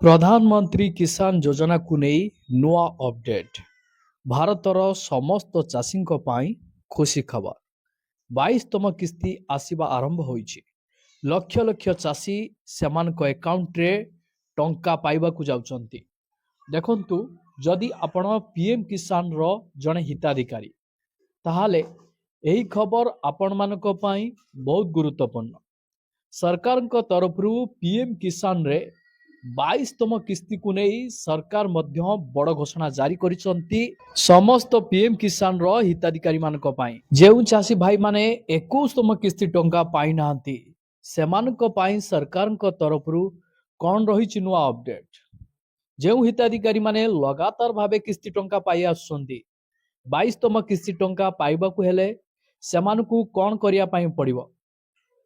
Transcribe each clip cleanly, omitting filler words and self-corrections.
प्रधानमंत्री किसान योजना को नहीं नुआ अपडेट भारतर समस्त चाषी खुशी खबर 22तम किस्ती आसवा आरंभ होईछि। लक्ष लक्ष चाषी सेमान अकाउंट रे टंका पाइबाकु जाउचंती। देखंतु जदि आपण पीएम किसान रो जने हिताधिकारी ताहाले एही खबर आपण मानको पई बहुत गुरुत्वपूर्ण। सरकार तरफ पीएम किसान रे 22तम किस्ती को नहीं सरकार मध्य बड़ घोषणा जारी करिसंती। समस्त पीएम किसान रो हिताधिकारी मानक पई जेउ चासी भाई माने 21तम किस्ती टंका पाई नांती सेमानक पई सरकार तरफ कौन रही नुआ अपडेट। जेउ हिताधिकारी माने लगातार भावे किस्ती टंका पाई आसुंती 22तम किस्ती टंका पाइबाकु हेले सेमानकु कौन करिया पई पड़िबो।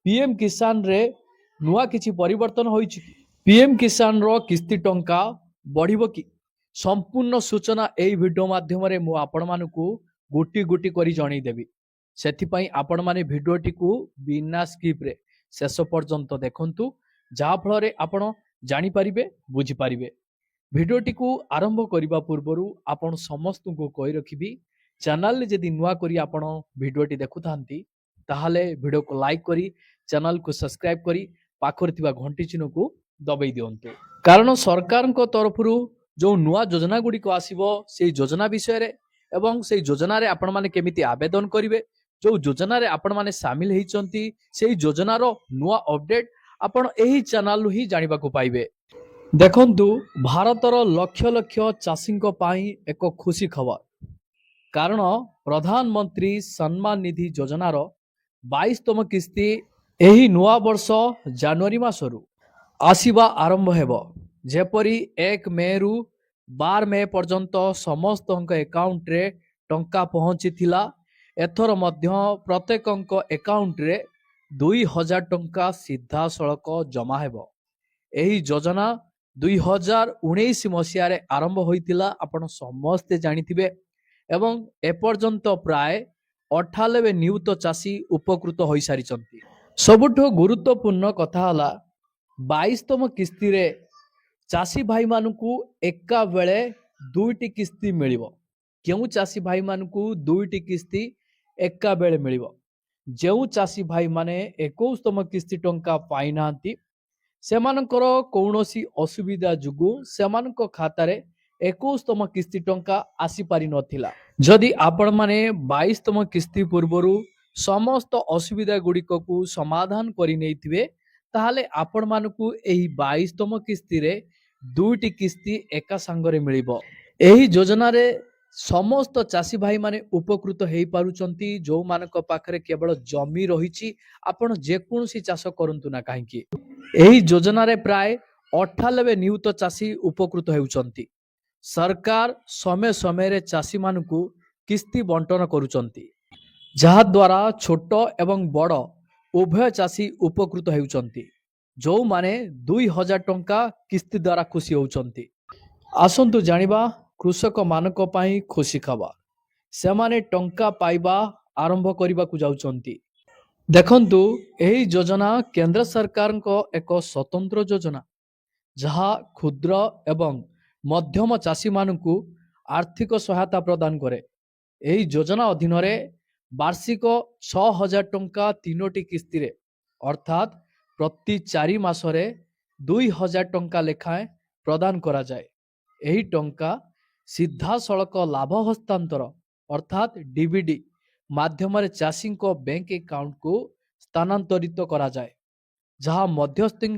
पीएम किसान रे नुआ किछि परिवर्तन होईछि। पीएम किसान रो किस्ती टंका बढ़िबो कि संपूर्ण सूचना एई वीडियो माध्यम रे मु आपण मानकु गुटी गुटी करी जणी देबी। सेथि पई आपण माने वीडियोटी को बिना स्किप रे शेष पर्यंत देखंतु जहा फल रे आपण जानि परिबे बुझी परिबे। वीडियोटी को आरंभ करिबा पूर्वरु आपण समस्त को कहि रखिबी चैनल जदि नुआ करी आपण वीडियोटी देखुथांती ताहाले वीडियो को लाइक करी चैनल को सब्सक्राइब करी पाखर थिबा घंटी चिन्ह को दबाई दियंतु। कारण सरकार तरफ जो नुआ योजना गुड़िक आसीबो से योजना विषय रे एवं से योजना रे आपण माने केमिति आवेदन करिवे जो योजना रे आपण माने शामिल हेइचंती से योजना रो नुआ अपडेट आपण एही चैनल ही जानिबा को पाइबे। देखंतु भारतर लक्ष लक्ष चाषी पाई एक खुशी खबर। कारण प्रधानमंत्री सम्मान निधि योजनार 22तम किस्ती एही नुआ वर्ष जनवरी मासरु आसीबा आरंभ हेबो। जेपरी 1 मे रु 12 मे पर्यंत समस्त अकाउंट रे टंका पहुंची थिला एथर मध्य प्रत्येक अकाउंट रे 2000 टंका सीधा सड़क जमा हेबो। एही योजना 2019 मसिया रे आरंभ होइतिला आपण समस्ते जानिथिबे एवं एपर्यंत प्राय 98 नियुत चाषी उपकृत होई सारिचंती। सबुठो गुरुत्वपूर्ण कथा हला 22तम किस्ती रे चाषी भाई मानकू एका बेले दुईटी किस्ती मिलिबो। केउ चाषी भाई मानकू दुईटी किस्ती एका बेले मिलिबो। जेउ चाषी भाई माने 21तम किस्ती टंका पाई नांती सेमानकर कौनसी असुविधा जुगु सेमानक खाता रे 21तम किस्ती टंका आसी पारि नथिला। जदि आपण माने 22तम किस्ती पूर्वरु समस्त असुविधा गुड़िक को समाधान करि नैथिबे ताहाले आपण मानकू एही 22तम किस्ती रे दुईटी किस्ती एका संगरे मिलिबो। एही योजना रे समस्त चाषी भाई माने उपकृत हेई पारुचंती। जो मानक पाखरे केवल जमी रहिछि आपण जे कोनसी चाष करंतु ना काहेकि एही योजना रे प्राय 98 नियुत चाषी उपकृत हेउचंती। सरकार समय समय रे चाषी मानकू किस्ती बंटन करूचंती जहा द्वारा छोट एवं बड़ उभय चाषी उपकृत हेउचंती। जो माने 2000 टंका किस्ती द्वारा खुशी होउचंती। आसंतु जानिबा कृषक मानक पई खुशी खबर से माने टंका पाइबा आरंभ करिबा को जाउचंती। देखंतु एही योजना केंद्र सरकार को एक स्वतंत्र योजना जहा क्षुद्र एवं मध्यम चाषी मानकू आर्थिक सहायता प्रदान करे। एही योजना अधीन रे वार्षिक 6000 टंका तीनोटी किस्ती रे अर्थात प्रति 4 मासरे 2000 टंका लेखाएं प्रदान करा जाए। एही टंका सीधा सड़क लाभ हस्तांतर अर्थात डीबीडी माध्यम रे चाषी को बैंक अकाउंट को स्थानांतरित करा जाए जहा मध्यस्थी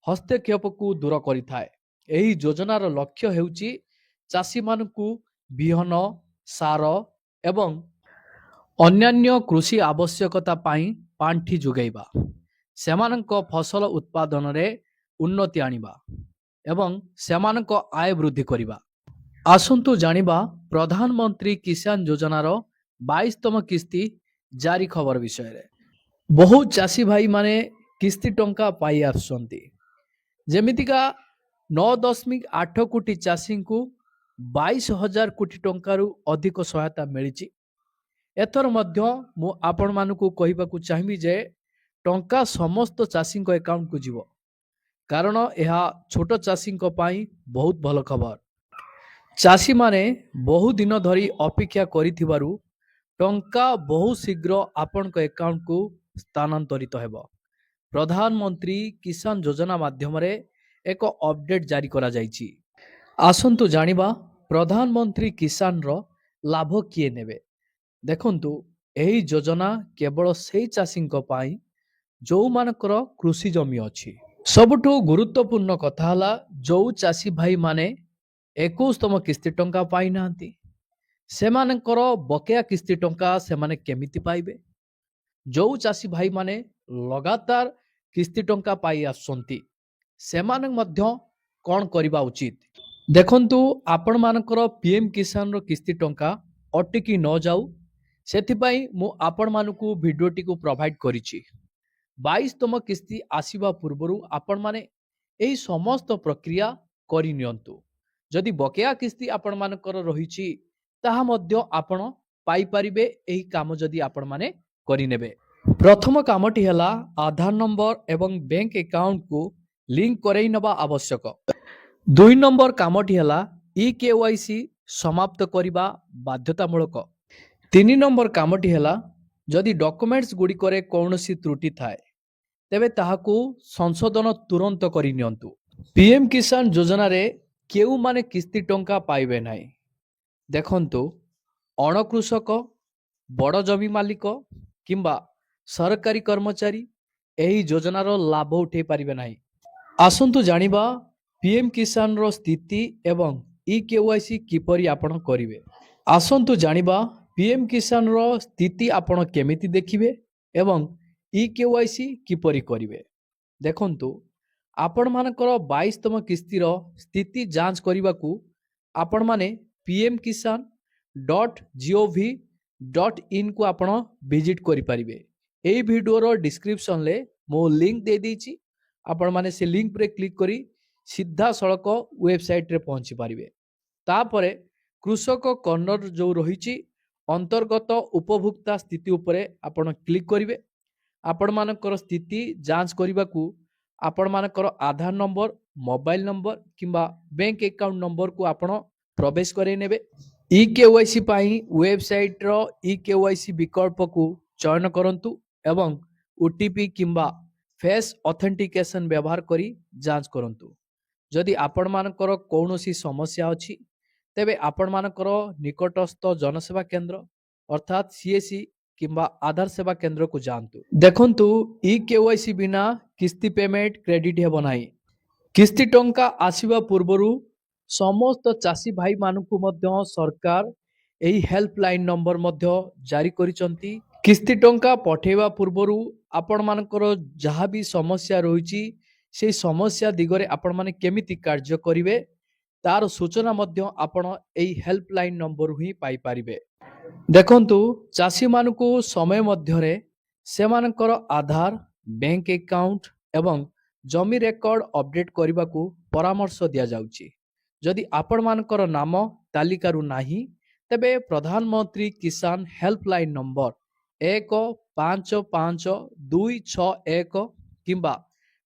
हस्तक्षेप को दूर करिथाए। एही योजनार लक्ष्य हेउची चाषी मानकू बिहन सार एवं अन्यान्य कृषि आवश्यकता पाई पांठी जोगाइबा सेमानक फसल उत्पादन रे उन्नति आनिबा एवं सेमानक आय वृद्धि करिबा। आसंतु जानिबा प्रधानमंत्री किसान योजनार 22तम किस्ती जारी खबर विषय रे। बहुत चाषी भाई माने किस्ती टंका पाई आसुचंती। जेमितिका 9.8 कोटी चाषी को 22,000 कोटी टंकारु अधिक सहायता मिली। एथर मध्य मु आपण मानकू कहिबाकू चाहिबी जे टंका समस्त चाषी अकाउंट को जीवो। କାରଣ ଏହା ଛୋଟ ଚାଷୀଙ୍କ ପାଇଁ ବହୁତ ଭଲ ଖବର। ଚାଷୀମାନେ ବହୁ ଦିନ ଧରି ଅପେକ୍ଷା କରିଥିବାରୁ ଟଙ୍କା ବହୁ ଶୀଘ୍ର ଆପଣଙ୍କ ଆକାଉଣ୍ଟକୁ ସ୍ଥାନାନ୍ତରିତ ହେବ। ପ୍ରଧାନମନ୍ତ୍ରୀ କିଷାନ ଯୋଜନା ମାଧ୍ୟମରେ ଏକ ଅପଡେଟ୍ ଜାରି କରାଯାଇଛି। ଆସନ୍ତୁ ଜାଣିବା ପ୍ରଧାନମନ୍ତ୍ରୀ କିଷାନର ଲାଭ କିଏ ନେବେ। ଦେଖନ୍ତୁ, ଏହି ଯୋଜନା କେବଳ ସେହି ଚାଷୀଙ୍କ ପାଇଁ ଯେଉଁମାନଙ୍କର କୃଷି ଜମି ଅଛି। ସବୁଠୁ ଗୁରୁତ୍ୱପୂର୍ଣ୍ଣ କଥା ହେଲା, ଯେଉଁ ଚାଷୀ ଭାଇମାନେ 21ତମ କିସ୍ତି ଟଙ୍କା ପାଇନାହାନ୍ତି, ସେମାନଙ୍କର ବକେୟା କିସ୍ତି ଟଙ୍କା ସେମାନେ କେମିତି ପାଇବେ? ଯେଉଁ ଚାଷୀ ଭାଇମାନେ ଲଗାତାର କିସ୍ତି ଟଙ୍କା ପାଇ ଆସୁଛନ୍ତି, ସେମାନେ ମଧ୍ୟ କ'ଣ କରିବା ଉଚିତ? ଦେଖନ୍ତୁ, ଆପଣମାନଙ୍କର ପିଏମ୍ କିଷାନର କିସ୍ତି ଟଙ୍କା ଅଟକି ନ ଯାଉ, ସେଥିପାଇଁ ମୁଁ ଆପଣମାନଙ୍କୁ ଭିଡ଼ିଓଟିକୁ ପ୍ରୋଭାଇଡ଼ କରିଛି। 22ତମ କିସ୍ତି ଆସିବା ପୂର୍ବରୁ ଆପଣମାନେ ଏହି ସମସ୍ତ ପ୍ରକ୍ରିୟା କରିନିଅନ୍ତୁ। ଯଦି ବକେୟା କିସ୍ତି ଆପଣମାନଙ୍କର ରହିଛି, ତାହା ମଧ୍ୟ ଆପଣ ପାଇପାରିବେ ଏହି କାମ ଯଦି ଆପଣମାନେ କରିନେବେ। ପ୍ରଥମ କାମଟି ହେଲା ଆଧାର ନମ୍ବର ଏବଂ ବ୍ୟାଙ୍କ ଆକାଉଣ୍ଟକୁ ଲିଙ୍କ କରେଇ ନେବା ଆବଶ୍ୟକ। 2 ନମ୍ବର କାମଟି ହେଲା EKYC ସମାପ୍ତ କରିବା ବାଧ୍ୟତାମୂଳକ। 3 ନମ୍ବର କାମଟି ହେଲା ଯଦି ଡକୁମେଣ୍ଟସ ଗୁଡ଼ିକରେ କୌଣସି ତ୍ରୁଟି ଥାଏ, ତେବେ ତାହାକୁ ସଂଶୋଧନ ତୁରନ୍ତ କରିନିଅନ୍ତୁ। ପିଏମ୍ କିଷାନ ଯୋଜନାରେ କେଉଁମାନେ କିସ୍ତି ଟଙ୍କା ପାଇବେ ନାହିଁ? ଦେଖନ୍ତୁ, ଅଣକୃଷକ, ବଡ଼ ଜମି ମାଲିକ କିମ୍ବା ସରକାରୀ କର୍ମଚାରୀ ଏହି ଯୋଜନାର ଲାଭ ଉଠାଇ ପାରିବେ ନାହିଁ। ଆସନ୍ତୁ ଜାଣିବା ପିଏମ୍ କିଷାନର ସ୍ଥିତି ଏବଂ EKYC କିପରି ଆପଣ କରିବେ। ଆସନ୍ତୁ ଜାଣିବା ପିଏମ୍ କିଷାନର ସ୍ଥିତି ଆପଣ କେମିତି ଦେଖିବେ ଏବଂ EKYC କିପରି କରିବେ। ଦେଖନ୍ତୁ, ଆପଣମାନଙ୍କର 22ତମ କିସ୍ତିର ସ୍ଥିତି ଯାଞ୍ଚ କରିବାକୁ ଆପଣମାନେ pmkisan.gov.in କୁ ଆପଣ ଭିଜିଟ୍ କରିପାରିବେ। ଏହି ଭିଡ଼ିଓର ଡିସ୍କ୍ରିପ୍ସନରେ ମୁଁ ଲିଙ୍କ ଦେଇଦେଇଛି। ଆପଣମାନେ ସେ ଲିଙ୍କ ଉପରେ କ୍ଲିକ୍ କରି ସିଧାସଳଖ ୱେବସାଇଟ୍ରେ ପହଞ୍ଚି ପାରିବେ। ତାପରେ କୃଷକ କର୍ଣ୍ଣର ଯେଉଁ ରହିଛି ଅନ୍ତର୍ଗତ ଉପଭୋକ୍ତା ସ୍ଥିତି ଉପରେ ଆପଣ କ୍ଲିକ୍ କରିବେ। ଆପଣମାନଙ୍କର ସ୍ଥିତି ଯାଞ୍ଚ କରିବାକୁ ଆପଣମାନଙ୍କର ଆଧାର ନମ୍ବର, ମୋବାଇଲ ନମ୍ବର କିମ୍ବା ବ୍ୟାଙ୍କ ଆକାଉଣ୍ଟ ନମ୍ବରକୁ ଆପଣ ପ୍ରବେଶ କରାଇ ନେବେ। EKYC ପାଇଁ ୱେବସାଇଟ୍ର EKYC ବିକଳ୍ପକୁ ଚୟନ କରନ୍ତୁ ଏବଂ OTP କିମ୍ବା ଫେସ୍ ଅଥେଣ୍ଟିକେସନ୍ ବ୍ୟବହାର କରି ଯାଞ୍ଚ କରନ୍ତୁ। ଯଦି ଆପଣମାନଙ୍କର କୌଣସି ସମସ୍ୟା ଅଛି, ତେବେ ଆପଣମାନଙ୍କର ନିକଟସ୍ଥ ଜନସେବା କେନ୍ଦ୍ର ଅର୍ଥାତ୍ CSC କିମ୍ବା ଆଧାର ସେବା କେନ୍ଦ୍ରକୁ ଯାଆନ୍ତୁ। ଦେଖନ୍ତୁ, EKYC ବିନା କିସ୍ତି ପେମେଣ୍ଟ କ୍ରେଡିଟ୍ ହେବ ନାହିଁ। କିସ୍ତି ଟଙ୍କା ଆସିବା ପୂର୍ବରୁ ସମସ୍ତ ଚାଷୀ ଭାଇମାନଙ୍କୁ ମଧ୍ୟ ସରକାର ଏହି ହେଲ୍ପଲାଇନ୍ ନମ୍ବର ମଧ୍ୟ ଜାରି କରିଛନ୍ତି। କିସ୍ତି ଟଙ୍କା ପଠାଇବା ପୂର୍ବରୁ ଆପଣମାନଙ୍କର ଯାହା ବି ସମସ୍ୟା ରହିଛି, ସେହି ସମସ୍ୟା ଦିଗରେ ଆପଣମାନେ କେମିତି କାର୍ଯ୍ୟ କରିବେ, ତାର ସୂଚନା ମଧ୍ୟ ଆପଣ ଏହି ହେଲ୍ପଲାଇନ୍ ନମ୍ବରରୁ ହିଁ ପାଇପାରିବେ। ଦେଖନ୍ତୁ, ଚାଷୀମାନଙ୍କୁ ସମୟ ମଧ୍ୟରେ ସେମାନଙ୍କର ଆଧାର, ବ୍ୟାଙ୍କ ଆକାଉଣ୍ଟ ଏବଂ ଜମି ରେକର୍ଡ ଅପଡେଟ୍ କରିବାକୁ ପରାମର୍ଶ ଦିଆଯାଉଛି। ଯଦି ଆପଣମାନଙ୍କର ନାମ ତାଲିକାରୁ ନାହିଁ, ତେବେ ପ୍ରଧାନମନ୍ତ୍ରୀ କିଷାନ ହେଲ୍ପଲାଇନ୍ ନମ୍ବର 155261 କିମ୍ବା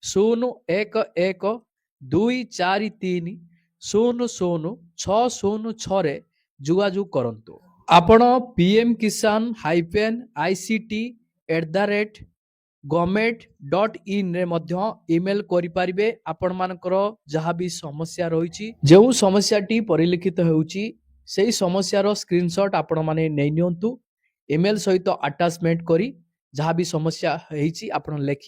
011243000606ରେ ଯୋଗାଯୋଗ କରନ୍ତୁ। ଆପଣ pmkisan-ict@government.in ରେ ମଧ୍ୟ ଇମେଲ କରିପାରିବେ। ଆପଣମାନଙ୍କର ଯାହା ବି ସମସ୍ୟା ରହିଛି, ଯେଉଁ ସମସ୍ୟାଟି ପରିଲିଖିତ ହେଉଛି, ସେହି ସମସ୍ୟାର ସ୍କ୍ରିନଶଟ୍ ଆପଣମାନେ ନେଇ ନିଅନ୍ତୁ। ଇମେଲ ସହିତ ଆଟାଚମେଣ୍ଟ କରି ଯାହା ବି ସମସ୍ୟା ହେଇଛି ଆପଣ ଲେଖି